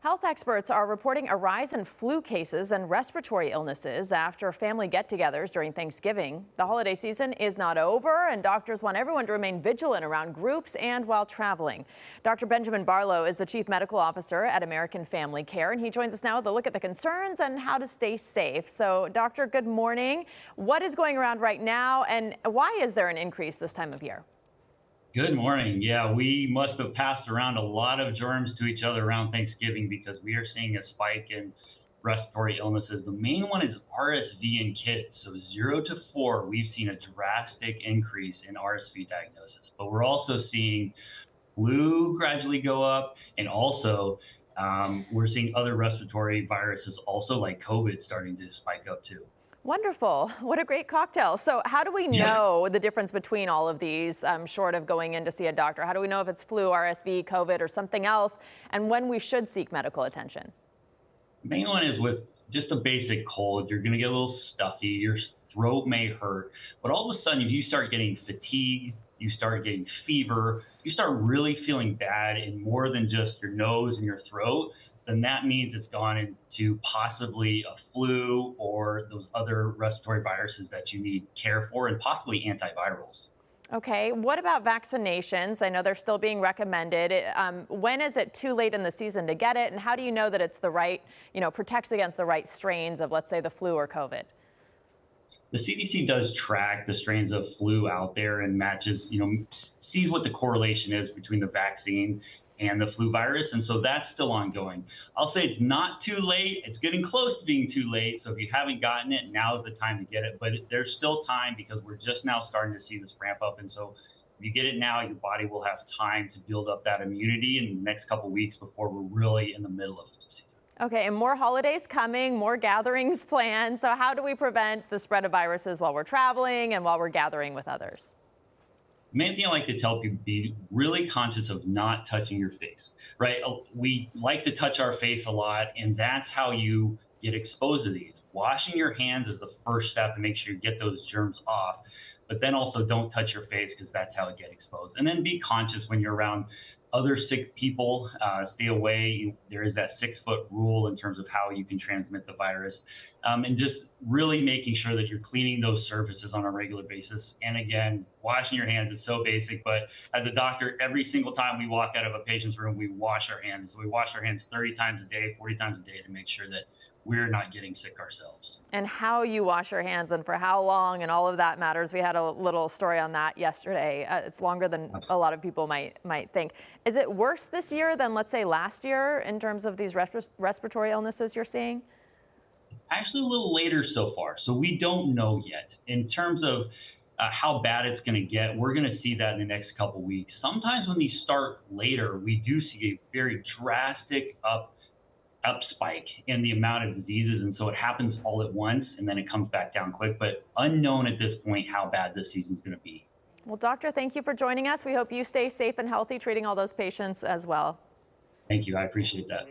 Health experts are reporting a rise in flu cases and respiratory illnesses after family get-togethers during Thanksgiving. The holiday season is not over, and doctors want everyone to remain vigilant around groups and while traveling. Dr. Benjamin Barlow is the Chief Medical Officer at American Family Care, and he joins us now with a look at the concerns and how to stay safe. So, Doctor, good morning. What is going around right now, and why is there an increase this time of year? Good morning. Yeah, we must have passed around a lot of germs to each other around Thanksgiving because we are seeing a spike in respiratory illnesses. The main one is RSV in kids. So 0 to 4, we've seen a drastic increase in RSV diagnosis. But we're also seeing flu gradually go up, and also we're seeing other respiratory viruses also like COVID starting to spike up too. Wonderful. What a great cocktail. So how do we Yeah. know the difference between all of these, short of going in to see a doctor? How do we know if it's flu, RSV, COVID, or something else, and when we should seek medical attention? Main one is with just a basic cold. You're going to get a little stuffy. Your throat may hurt. But all of a sudden, if you start getting fatigue, you start getting fever, you start really feeling bad in more than just your nose and your throat, then that means it's gone into possibly a flu or those other respiratory viruses that you need care for, and possibly antivirals. Okay, what about vaccinations? I know they're still being recommended. When is it too late in the season to get it? And how do you know that it's the right, protects against the right strains of, let's say, the flu or COVID? The CDC does track the strains of flu out there and matches, sees what the correlation is between the vaccine and the flu virus. And so that's still ongoing. I'll say it's not too late. It's getting close to being too late. So if you haven't gotten it, now's the time to get it. But there's still time because we're just now starting to see this ramp up. And so if you get it now, your body will have time to build up that immunity in the next couple of weeks before we're really in the middle of flu season. Okay, and more holidays coming, more gatherings planned. So how do we prevent the spread of viruses while we're traveling and while we're gathering with others? The main thing I like to tell people, be really conscious of not touching your face, right? We like to touch our face a lot, and that's how you get exposed to these. Washing your hands is the first step to make sure you get those germs off, but then also don't touch your face because that's how it gets exposed. And then be conscious when you're around other sick people, stay away. There is that 6-foot rule in terms of how you can transmit the virus, and just really making sure that you're cleaning those surfaces on a regular basis. And again, washing your hands is so basic, but as a doctor, every single time we walk out of a patient's room, we wash our hands. So we wash our hands 30 times a day, 40 times a day to make sure that we're not getting sick ourselves. And how you wash your hands and for how long and all of that matters. We had a little story on that yesterday. It's longer than a lot of people might think. Is it worse this year than, let's say, last year in terms of these respiratory illnesses you're seeing? It's actually a little later so far, so we don't know yet. In terms of how bad it's going to get, we're going to see that in the next couple weeks. Sometimes when these start later, we do see a very drastic up spike in the amount of diseases, and so it happens all at once and then it comes back down quick, but unknown at this point how bad this season's going to be. Well, doctor, thank you for joining us. We hope you stay safe and healthy treating all those patients as well. Thank you. I appreciate that.